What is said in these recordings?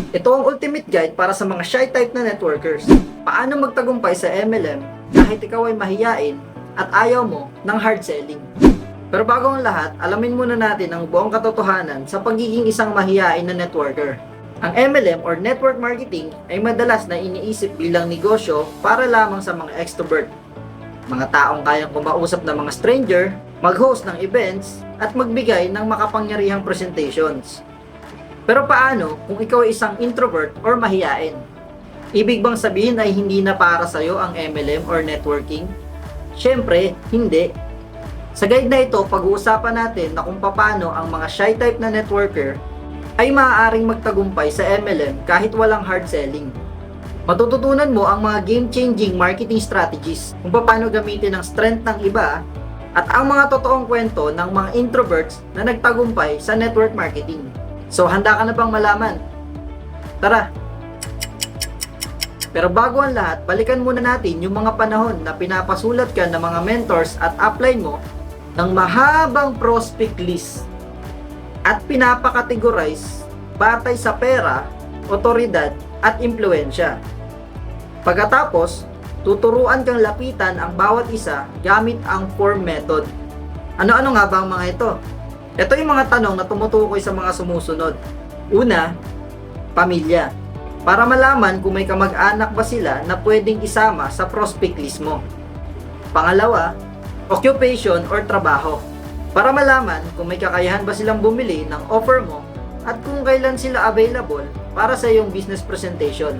Ito ang ultimate guide para sa mga shy type na networkers. Paano magtagumpay sa MLM kahit ikaw ay mahiyain at ayaw mo ng hard selling. Pero bago ang lahat, alamin muna natin ang buong katotohanan sa pagiging isang mahiyain na networker. Ang MLM or network marketing ay madalas na iniisip bilang negosyo para lamang sa mga extrovert. Mga taong kayang kumausap ng mga stranger, mag-host ng events, at magbigay ng makapangyarihang presentations. Pero paano kung ikaw ay isang introvert or mahiyain? Ibig bang sabihin ay hindi na para sa'yo ang MLM or networking? Siyempre, hindi. Sa guide na ito, pag-uusapan natin na kung paano ang mga shy type na networker ay maaaring magtagumpay sa MLM kahit walang hard selling. Matututunan mo ang mga game-changing marketing strategies kung paano gamitin ang strength ng iba at ang mga totoong kwento ng mga introverts na nagtagumpay sa network marketing. So, handa ka na bang malaman? Tara! Pero bago ang lahat, balikan muna natin yung mga panahon na pinapasulat ka ng mga mentors at upline mo ng mahabang prospect list at pinapakategorize batay sa pera, otoridad at impluensya. Pagkatapos, tuturuan kang lapitan ang bawat isa gamit ang form method. Ano-ano nga ba ang mga ito? Ito yung mga tanong na tumutukoy sa mga sumusunod. Una, pamilya. Para malaman kung may kamag-anak ba sila na pwedeng isama sa prospect list mo. Pangalawa, occupation or trabaho. Para malaman kung may kakayahan ba silang bumili ng offer mo at kung kailan sila available para sa iyong business presentation.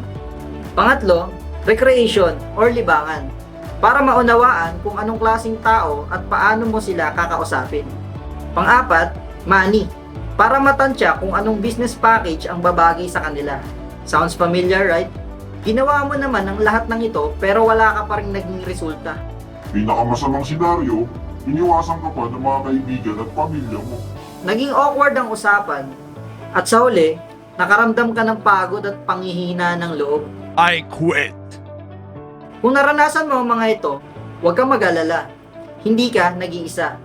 Pangatlo, recreation or libangan. Para maunawaan kung anong klaseng tao at paano mo sila kakausapin. Pang-apat, money. Para matansya kung anong business package ang babagay sa kanila. Sounds familiar, right? Ginawa mo naman ang lahat ng ito pero wala ka pa rin naging resulta. Pinakamasamang senaryo, iniwasan ka pa ng mga kaibigan at pamilya mo. Naging awkward ang usapan at sa huli, nakaramdam ka ng pagod at panghihina ng loob. I quit. Kung naranasan mo ang mga ito, huwag kang mag-alala. Hindi ka nag-iisa.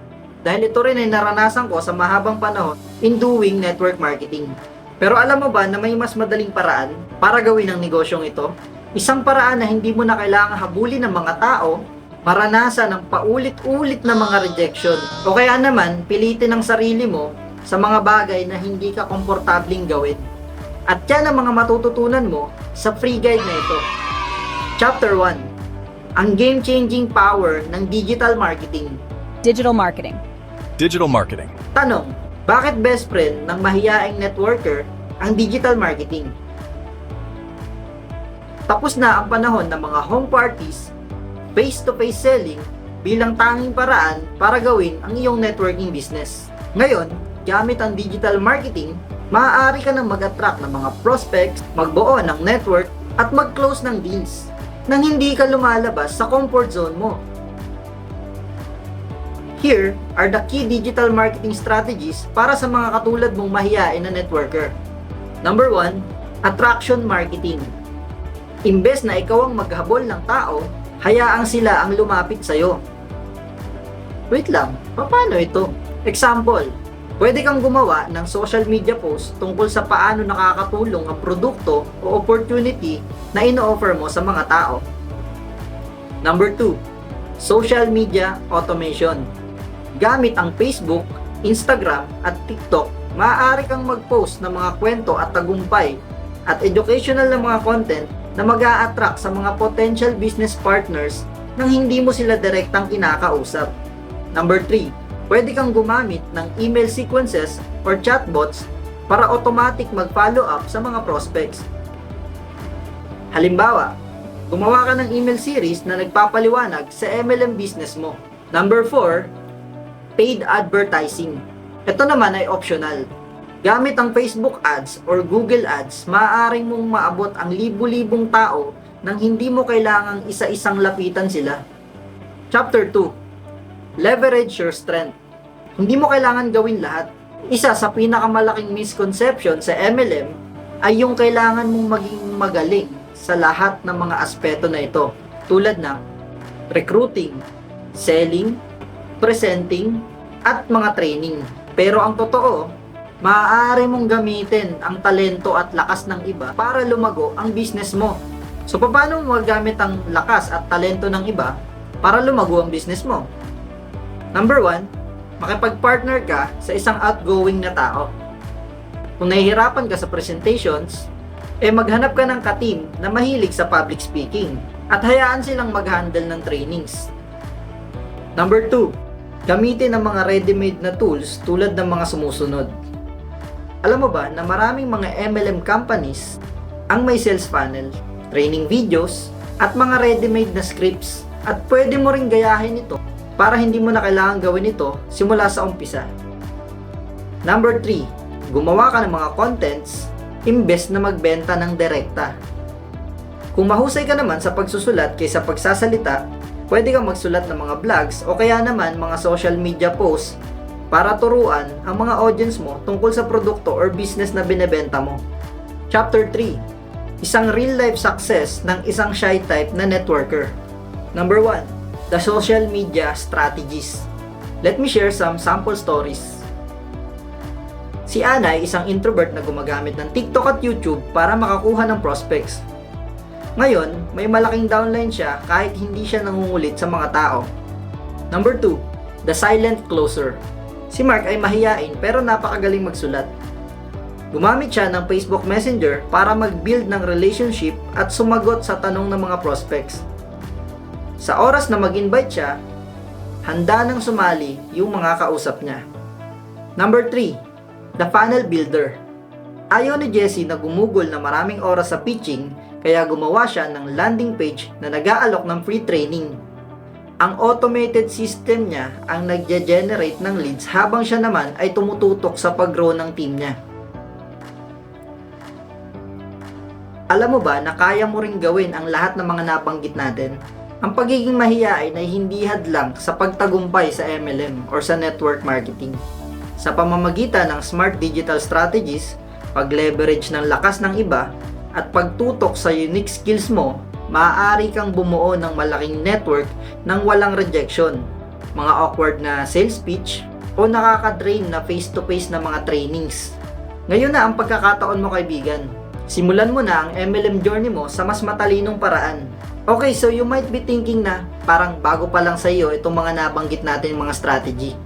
Dahil ito rin ay naranasan ko sa mahabang panahon in doing network marketing. Pero alam mo ba na may mas madaling paraan para gawin ang negosyong ito? Isang paraan na hindi mo na kailangan habulin ng mga tao, maranasan ng paulit-ulit na mga rejection, o kaya naman pilitin ang sarili mo sa mga bagay na hindi ka komportabling gawin. At yan ang mga matututunan mo sa free guide na ito. Chapter 1. Ang game-changing power ng digital marketing. Digital marketing. Digital marketing. Tanong, bakit best friend ng mahiyaing networker ang digital marketing? Tapos na ang panahon ng mga home parties, face-to-face selling bilang tanging paraan para gawin ang iyong networking business. Ngayon, gamit ang digital marketing, maaari ka nang mag-attract ng mga prospects, magbuo ng network, at mag-close ng deals nang hindi ka lumalabas sa comfort zone mo. Here are the key digital marketing strategies para sa mga katulad mong mahiyain na networker. Number 1, attraction marketing. Imbes na ikaw ang maghabol ng tao, hayaang sila ang lumapit sa'yo. Wait lang, paano ito? Example, pwede kang gumawa ng social media post tungkol sa paano nakakatulong ang produkto o opportunity na ino-offer mo sa mga tao. Number 2, social media automation. Gamit ang Facebook, Instagram at TikTok, maaari kang mag-post ng mga kwento at tagumpay at educational na mga content na mag-a-attract sa mga potential business partners nang hindi mo sila direktang kinakausap. Number 3, pwede kang gumamit ng email sequences or chatbots para automatic mag-follow up sa mga prospects. Halimbawa, gumawa ka ng email series na nagpapaliwanag sa MLM business mo. Number 4, paid advertising. Ito naman ay optional. Gamit ang Facebook ads or Google ads, maaaring mong maabot ang libu-libong tao nang hindi mo kailangang isa-isang lapitan sila. Chapter 2. Leverage your strength. Hindi mo kailangan gawin lahat. Isa sa pinakamalaking misconception sa MLM ay yung kailangan mong maging magaling sa lahat ng mga aspeto na ito, tulad ng recruiting, selling, presenting, at mga training. Pero ang totoo, maaari mong gamitin ang talento at lakas ng iba para lumago ang business mo. So, paano mo magamit ang lakas at talento ng iba para lumago ang business mo? Number 1, makipag-partner ka sa isang outgoing na tao. Kung nahihirapan ka sa presentations, maghanap ka ng ka-team na mahilig sa public speaking at hayaan silang mag-handle ng trainings. Number 2, gamitin ang mga ready-made na tools tulad ng mga sumusunod. Alam mo ba na maraming mga MLM companies ang may sales funnel, training videos, at mga ready-made na scripts, at pwede mo ring gayahin ito para hindi mo na kailangan gawin ito simula sa umpisa. Number 3, gumawa ka ng mga contents imbes na magbenta ng direkta. Kung mahusay ka naman sa pagsusulat kaysa pagsasalita, pwede kang magsulat ng mga vlogs o kaya naman mga social media posts para turuan ang mga audience mo tungkol sa produkto or business na binebenta mo. Chapter 3, isang real-life success ng isang shy type na networker. Number 1, the social media strategies. Let me share some sample stories. Si Ana ay isang introvert na gumagamit ng TikTok at YouTube para makakuha ng prospects. Ngayon, may malaking downline siya kahit hindi siya nangungulit sa mga tao. Number 2, the silent closer. Si Mark ay mahiyain pero napakagaling magsulat. Gumamit siya ng Facebook Messenger para mag-build ng relationship at sumagot sa tanong ng mga prospects. Sa oras na mag-invite siya, handa nang sumali yung mga kausap niya. Number 3, the funnel builder. Ayaw ni Jessie na gumugol na maraming oras sa pitching, kaya gumawa siya ng landing page na nag-aalok ng free training. Ang automated system niya ang nagge-generate ng leads habang siya naman ay tumututok sa pag-grow ng team niya. Alam mo ba na kaya mo ring gawin ang lahat ng mga nabanggit natin? Ang pagiging mahiyain ay hindi hadlang sa pagtagumpay sa MLM or sa network marketing. Sa pamamagitan ng smart digital strategies, pag-leverage ng lakas ng iba, at pagtutok sa unique skills mo, maaari kang bumuo ng malaking network nang walang rejection, mga awkward na sales pitch, o nakaka-drain na face-to-face na mga trainings. Ngayon na ang pagkakataon mo, kaibigan. Simulan mo na ang MLM journey mo sa mas matalinong paraan. Okay, so you might be thinking na parang bago pa lang sa iyo itong mga nabanggit natin mga strategy.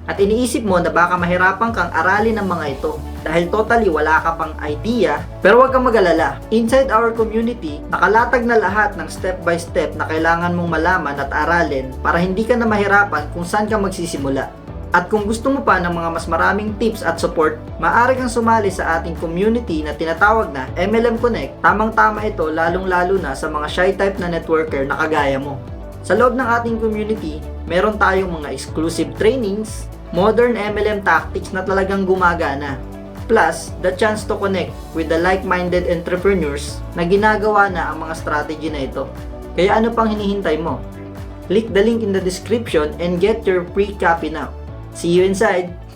At iniisip mo na baka mahirapan kang aralin ng mga ito dahil totally wala ka pang idea, pero huwag kang mag-alala. Inside our community, nakalatag na lahat ng step by step na kailangan mong malaman at aralin para hindi ka na mahirapan kung saan ka magsisimula. At kung gusto mo pa ng mga mas maraming tips at support, maaari kang sumali sa ating community na tinatawag na MLM Connect. Tamang-tama ito lalong-lalo na sa mga shy type na networker na kagaya mo. Sa loob ng ating community, meron tayong mga exclusive trainings, modern MLM tactics na talagang gumagana, plus the chance to connect with the like-minded entrepreneurs na ginagawa na ang mga strategy na ito. Kaya ano pang hinihintay mo? Click the link in the description and get your free copy now. See you inside!